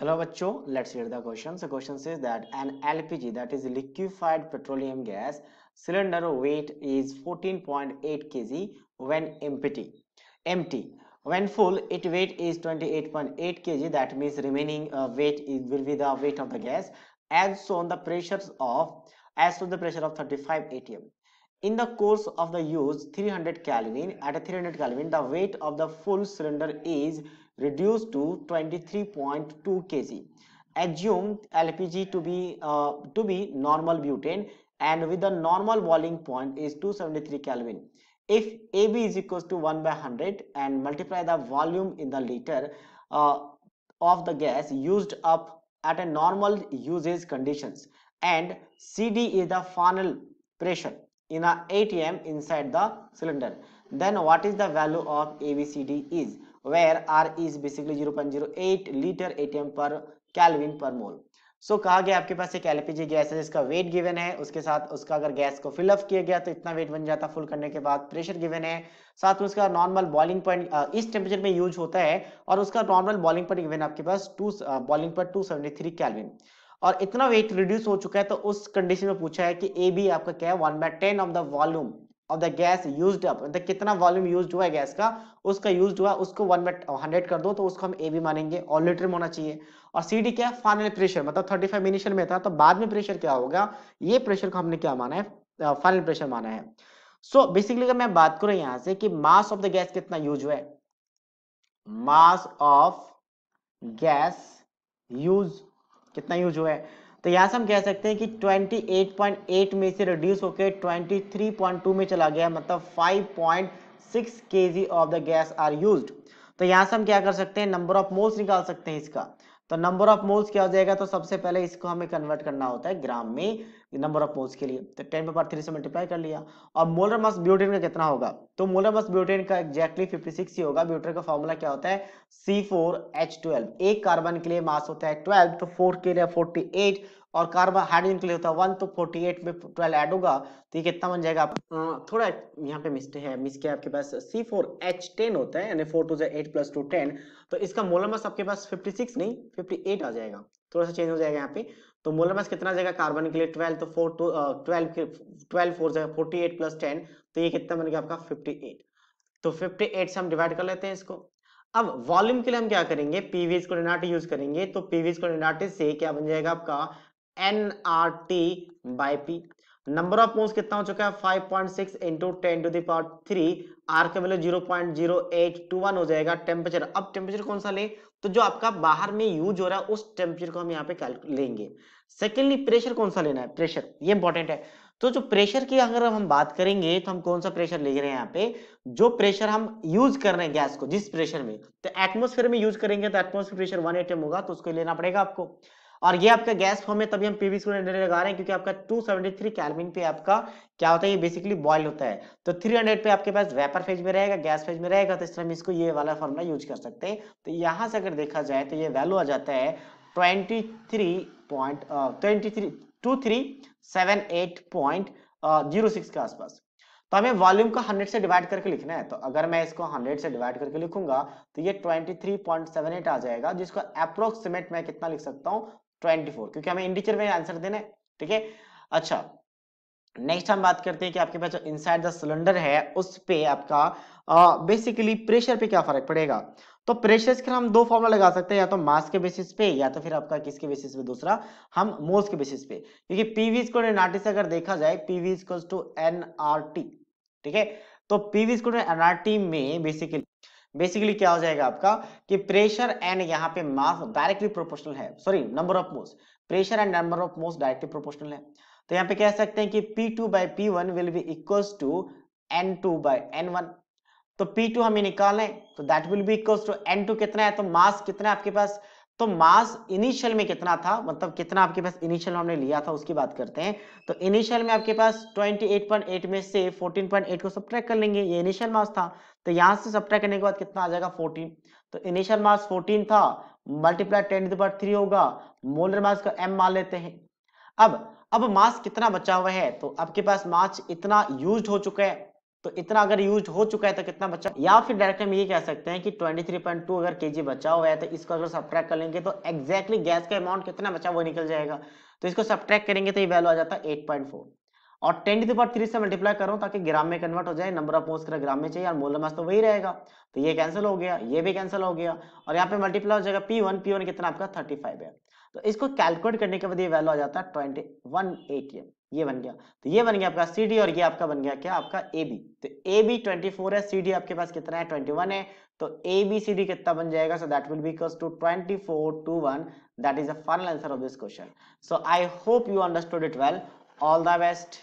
Hello bachcho, let's read the question. So question says that an LPG, that is liquefied petroleum gas cylinder, weight is 14.8 kg when empty. Empty. When full, its weight is 28.8 kg. That means remaining weight will be the weight of the gas. As shown, the pressures of 35 atm. In the course of the use 300 Kelvin, at a 300 Kelvin, the weight of the full cylinder is reduced to 23.2 kg. Assume LPG to be normal butane and with the normal boiling point is 273 Kelvin. If AB is equals to 1 by 100 and multiply the volume in the liter of the gas used up at a normal usage conditions, and CD is the final pressure in a ATM inside the cylinder, then what is the value of ABCD is, where R is basically 0.08 liter ATM per Kelvin per mole. सो कहा गया आपके पास एक LPG gas है जिसका wait given है, उसके साथ उसका अगर गैस को फिलअप किया गया तो इतना वेट बन जाता फुल करने के बाद, प्रेशर गिवन है, साथ में उसका नॉर्मल बॉइलिंग पॉइंट इस टेम्परेचर में यूज होता है और उसका नॉर्मल बॉइलिंग पॉइंट गिवन आपके पास बॉइलिंग पॉइंट 273 केल्विन और इतना वेट रिड्यूस हो चुका है। तो उस कंडीशन में पूछा है कि ए बी आपका क्या है 1/10 of the volume of the gas used up, मतलब कितना वॉल्यूम यूज्ड हुआ है गैस का, उसका यूज्ड हुआ उसको 1/100 कर दो तो उसको हम ए बी मानेंगे और लीटर में होना चाहिए। और सी डी क्या है फाइनल प्रेशर, मतलब 35 इनिशियल में था तो बाद में प्रेशर क्या होगा, ये प्रेशर को हमने क्या माना है, फाइनल प्रेशर माना है। सो बेसिकली अगर मैं बात करूं यहां से कि मास ऑफ द गैस कितना यूज हुआ है, मास ऑफ गैस यूज कितना यूज हुआ है, तो यहां से हम कह सकते हैं कि 28.8 में से रिड्यूस होकर 23.2 में चला गया, मतलब 5.6 kg of the gas are used. तो यहां से हम क्या कर सकते हैं, नंबर ऑफ मोल्स निकाल सकते हैं इसका। तो नंबर ऑफ मोल्स क्या हो जाएगा, तो सबसे पहले इसको हमें कन्वर्ट करना होता है ग्राम में नंबर ऑफ मोल्स के लिए, तो 10⁻³ से मल्टीप्लाई कर लिया। और मोलर मास ब्यूटेन का कितना होगा, तो मोलर मास ब्यूटेन का एग्जैक्टली 56 ही होगा। ब्यूटेन का फॉर्मूला क्या होता है, C4H12। एक कार्बन के लिए मास होता है 12, तो 4 के लिए 48 और कार्बन हाइड्रोजन के लिए होता है 1, तो 48 में 12 ऐड होगा तो ये कितना बन जाएगा। थोड़ा यहाँ पे मिस्टेक है, मिस क्या आपके पास C4H10 होता है, यानी 4 2 8 + 2 10, तो इसका मोलर मास आपके पास 56 नहीं 58 आ जाएगा, थोड़ा सा चेंज हो जाएगा यहाँ पे। तो मोलर मास कितना जाएगा कार्बन के लिए 12, तो 4 2 12 के 12 4 जाएगा 48 + 10, तो ये कितना बन गया आपका 58। तो 58 से हम डिवाइड कर लेते हैं इसको। अब वॉल्यूम के लिए हम क्या करेंगे, पीवी कोऑर्डिनेट यूज करेंगे, तो पीवी कोऑर्डिनेट से क्या बन जाएगा आपका nRT/P। नंबर ऑफ मोल्स कितना हो चुका है 5.6 इंटू 10⁻³ आर का वैल्यू 0.0821 हो जाएगा। टेम्परेचर, अब टेम्परेचर कौन सा ले, तो जो आपका बाहर में यूज हो रहा है उस टेम्परेचर को हम यहाँ पे लेंगे। सेकेंडली प्रेशर कौन सा लेना है, प्रेशर ये इंपॉर्टेंट है। तो जो प्रेशर की अगर हम बात करेंगे तो हम कौन सा प्रेशर ले रहे हैं यहाँ पे, जो प्रेशर हम यूज कर रहे हैं गैस को जिस प्रेशर में, तो एटमोस्फेयर में यूज करेंगे तो एटमोस्फेयर प्रेशर 1 atm होगा, तो उसको लेना पड़ेगा आपको। और ये आपका गैस फॉर्म है तभी हम पीवी को लगा रहे हैं क्योंकि आपका 273 केल्विन पे आपका क्या होता है, ये बेसिकली बॉयल होता है। तो 300 पे आपके पास वेपर फेज में रहेगा, गैस फेज में रहेगा, तो इस तरह हम इसको ये वाला फॉर्मूला यूज कर सकते हैं। तो यहाँ से अगर देखा जाए तो ये वैल्यू आ जाता है 2378.06 के आसपास। तो हमें वॉल्यूम को 100 से डिवाइड करके लिखना है, तो अगर मैं इसको 100 से डिवाइड करके लिखूंगा तो ये 23.78 आ जाएगा, जिसको अप्रोक्सीमेट मैं कितना लिख सकता हूँ 24, क्योंकि हमें इंटीजर में आंसर देना है। ठीक है, अच्छा नेक्स्ट हम बात करते हैं कि आपके पास जो इनसाइड द सिलेंडर है उस पे आपका बेसिकली प्रेशर पे क्या फर्क पड़ेगा। तो प्रेशर के हम दो फॉर्मूला लगा सकते हैं, या तो मास के बेसिस पे या तो फिर आपका किसके बेसिस पे, दूसरा हम मोल्स के बेसिस पे, क्योंकि पीवी इक्वल टू एनआरटी से अगर देखा जाए पीवी इक्वल टू एनआरटी। ठीक है, तो पीवी इक्वल टू एनआरटी में बेसिकली क्या हो जाएगा आपका कि प्रेशर एंड यहाँ पे मास डायरेक्टली प्रोपोर्शनल है, sorry number of moles, pressure and number of moles directly proportional है। तो यहाँ पे कह सकते हैं कि P2/P1 will be equals to N2/N1। तो P2 हमें निकालना है तो that will be equals to N2 कितना है, तो मास कितना है आपके पास, तो मास इनिशियल में कितना था, मतलब कितना आपके पास इनिशियल में हमने लिया था उसकी बात करते हैं। तो इनिशियल में आपके पास 28.8 में से 14.8 को सब्ट्रैक्ट कर लेंगे, ये इनिशियल मास था, तो यहां से सब्ट्रैक्ट करने के बाद कितना आ जाएगा 14। तो इनिशियल मास 14 था, मल्टीप्लाई 10⁻³ होगा, मोलर मास का m मान लेते हैं। अब मास कितना बचा हुआ है, तो आपके पास मास इतना यूज्ड हो चुका है, तो इतना अगर यूज हो चुका है तो कितना बचा, या फिर डायरेक्ट हम ये कह सकते हैं कि 23.2 अगर केजी बचा हुआ है तो इसको अगर सब्ट्रैक्ट कर लेंगे तो एग्जैक्टली गैस का अमाउंट कितना बचा वो निकल जाएगा। तो इसको सब्ट्रैक्ट करेंगे तो ये वैल्यू आ जाता है 8.4 और 10⁻³ से मल्टीप्लाई करो ताकि ग्राम में कन्वर्ट हो जाए, नंबर ऑफ मोल्स का ग्राम में चाहिए और मोलर मास तो वही रहेगा, तो ये कैंसिल हो गया, ये भी कैंसिल हो गया और यहाँ पे मल्टीप्लाई हो जाएगा P1 कितना आपका 35 है। तो इसको कैलकुलेट करने के बाद ये वैल्यू आ जाता है 21 ATM, ये बन गया। तो ये बन गया आपका CD और ये आपका बन गया क्या आपका AB। तो AB 24 है, CD आपके पास कितना है 21 है, तो ABCD कितना बन जाएगा, so that will be equals to 24:1, that is the final answer of this question. So I hope you understood it well, all the best.